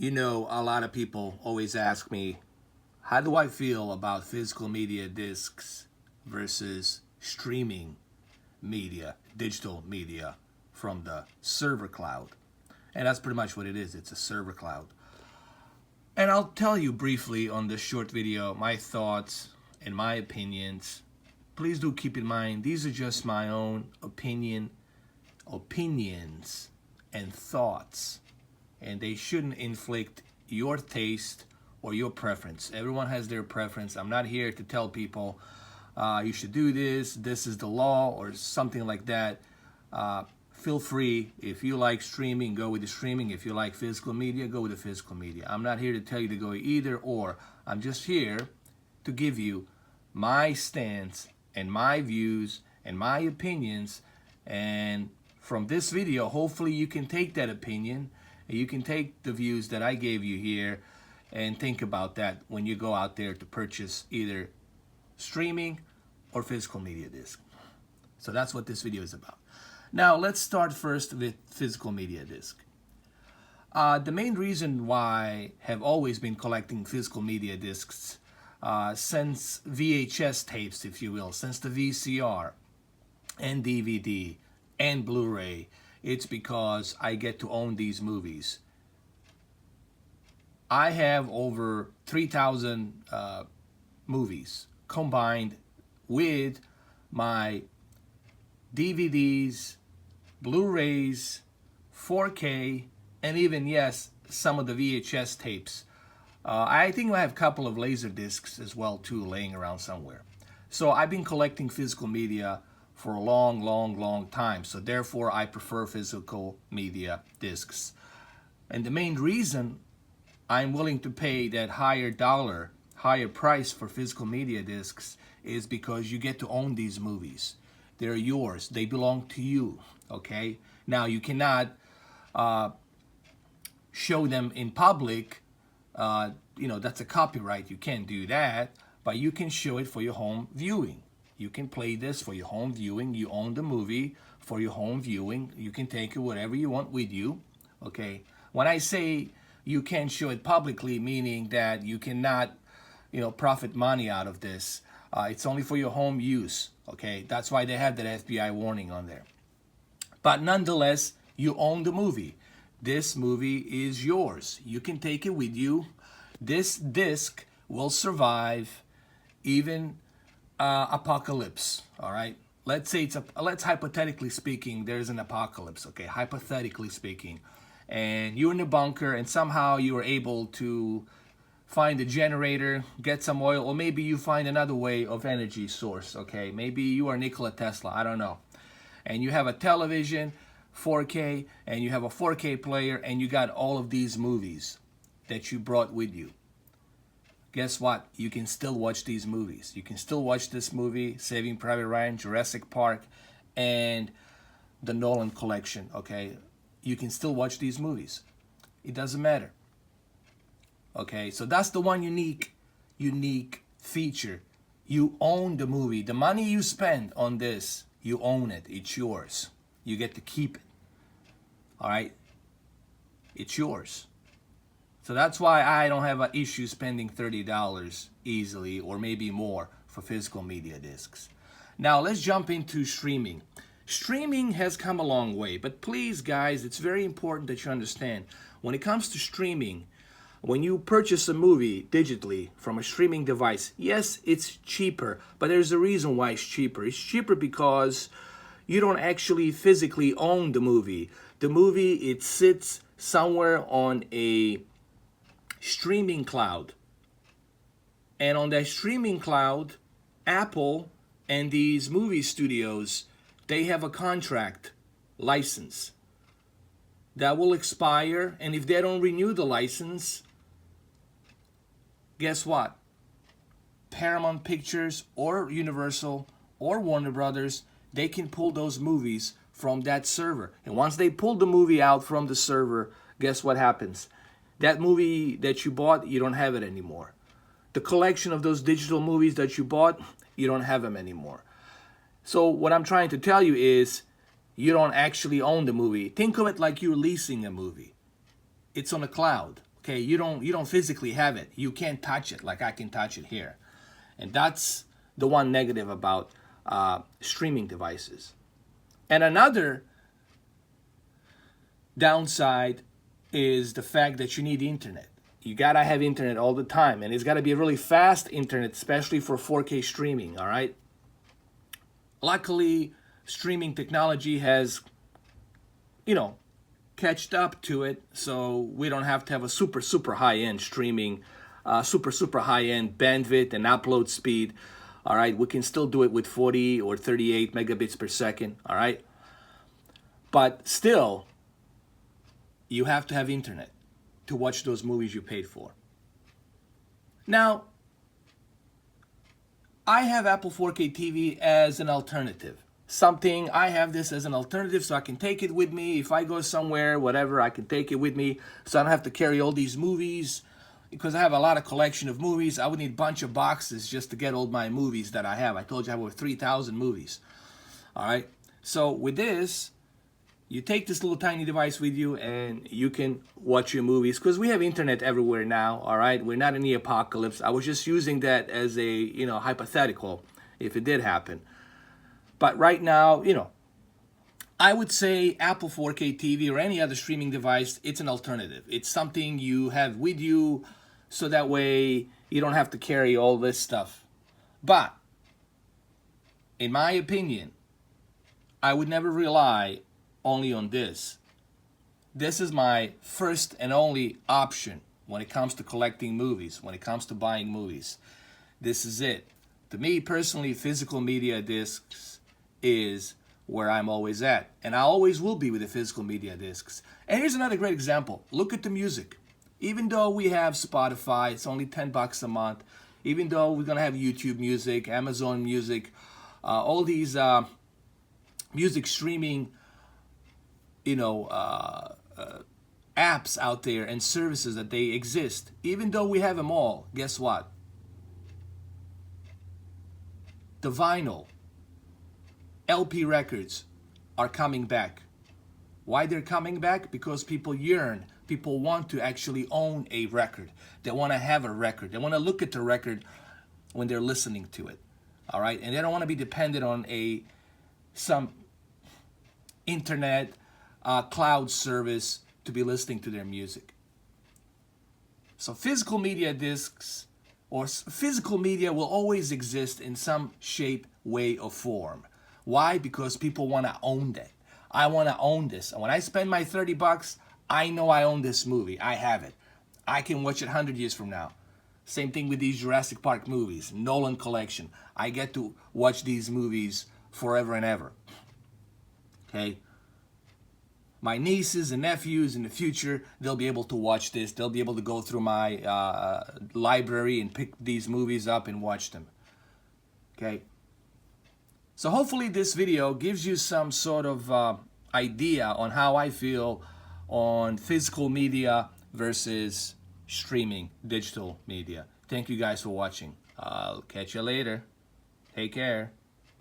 You know, a lot of people always ask me, how do I feel about physical media discs versus streaming media, digital media from the server cloud? And that's pretty much what it is. It's a server cloud. And I'll tell you briefly on this short video my thoughts and my opinions. Please do keep in mind, these are just my own opinions and thoughts. And they shouldn't inflict your taste or your preference. Everyone has their preference. I'm not here to tell people you should do this, this is the law, or something like that. Feel free. If you like streaming, go with the streaming. If you like physical media, go with the physical media. I'm not here to tell you to go either or. I'm just here to give you my stance and my views and my opinions. And from this video, hopefully you can take that opinion. You can take the views that I gave you here and think about that when you go out there to purchase either streaming or physical media disc. So that's what this video is about. Now let's start first with physical media disc. The main reason why I have always been collecting physical media discs since VHS tapes, if you will, since the VCR and DVD and Blu-ray, it's because I get to own these movies. I have over 3,000 movies combined with my DVDs, Blu-rays, 4K, and even, yes, some of the VHS tapes. I think I have a couple of laser discs as well too laying around somewhere. So I've been collecting physical media for a long time. So therefore I prefer physical media discs. And the main reason I'm willing to pay that higher price for physical media discs is because you get to own these movies. They're yours. They belong to you. Okay? Now you cannot show them in public. You know, that's a copyright. You can't do that. But you can show it for your home viewing. You can play this for your home viewing. You own the movie for your home viewing. You can take it whatever you want with you. Okay? When I say you can't show it publicly, meaning that you cannot, you know, profit money out of this. It's only for your home use. Okay? That's why they have that FBI warning on there. But nonetheless, you own the movie. This movie is yours. You can take it with you. This disc will survive even apocalypse. All right. Let's say let's hypothetically speaking, there's an apocalypse. Okay, hypothetically speaking, and you're in a bunker, and somehow you were able to find a generator, get some oil, or maybe you find another way of energy source. Okay, maybe you are Nikola Tesla. I don't know. And you have a television, 4K, and you have a 4K player, and you got all of these movies that you brought with you. Guess what? You can still watch these movies. You can still watch this movie, Saving Private Ryan, Jurassic Park, and the Nolan collection, okay? You can still watch these movies. It doesn't matter. Okay, so that's the one unique feature. You own the movie. The money you spend on this, you own it. It's yours. You get to keep it. All right? It's yours. So that's why I don't have an issue spending $30 easily, or maybe more, for physical media discs. Now let's jump into streaming. Streaming has come a long way, but please guys, it's very important that you understand, when it comes to streaming, when you purchase a movie digitally from a streaming device, yes, it's cheaper, but there's a reason why it's cheaper. It's cheaper because you don't actually physically own the movie. The movie, it sits somewhere on a streaming cloud. And on that streaming cloud, Apple and these movie studios, they have a contract license that will expire, and if they don't renew the license, guess what? Paramount Pictures or Universal or Warner Brothers, they can pull those movies from that server. And once they pull the movie out from the server, guess what happens? That movie that you bought, you don't have it anymore. The collection of those digital movies that you bought, you don't have them anymore. So what I'm trying to tell you is, you don't actually own the movie. Think of it like you're leasing a movie. It's on a cloud. Okay, you don't physically have it. You can't touch it like I can touch it here. And that's the one negative about streaming devices. And another downside is the fact that you need internet. You gotta have internet all the time, and it's gotta be a really fast internet, especially for 4K streaming, all right? Luckily, streaming technology has, catched up to it, so we don't have to have a super high-end streaming, super high-end bandwidth and upload speed, all right? We can still do it with 40 or 38 megabits per second, all right? But still, you have to have internet to watch those movies you paid for. Now, I have Apple 4K TV as an alternative. I have this as an alternative so I can take it with me. If I go somewhere, whatever, I can take it with me so I don't have to carry all these movies. Because I have a lot of collection of movies, I would need a bunch of boxes just to get all my movies that I have. I told you I have over 3,000 movies. All right? So with this, you take this little tiny device with you and you can watch your movies because we have internet everywhere now, all right? We're not in the apocalypse. I was just using that as a, hypothetical if it did happen. But right now, I would say Apple 4K TV or any other streaming device, it's an alternative. It's something you have with you so that way you don't have to carry all this stuff. But, in my opinion, I would never rely only on this. This is my first and only option when it comes to collecting movies, when it comes to buying movies. This is it. To me personally, physical media discs is where I'm always at. And I always will be with the physical media discs. And here's another great example. Look at the music. Even though we have Spotify, it's only $10 a month. Even though we're going to have YouTube Music, Amazon Music, all these music streaming apps out there and services that they exist. Even though we have them all, guess what? The vinyl, LP records are coming back. Why they're coming back? Because people yearn. People want to actually own a record. They want to have a record. They want to look at the record when they're listening to it. All right? And they don't want to be dependent on some internet cloud service to be listening to their music. So physical media discs or physical media will always exist in some shape, way, or form. Why? Because people want to own that. I want to own this. And when I spend my $30, I know I own this movie. I have it. I can watch it 100 years from now. Same thing with these Jurassic Park movies, Nolan collection. I get to watch these movies forever and ever. Okay? My nieces and nephews in the future, they'll be able to watch this. They'll be able to go through my library and pick these movies up and watch them. Okay? So hopefully this video gives you some sort of idea on how I feel on physical media versus streaming digital media. Thank you guys for watching. I'll catch you later. Take care.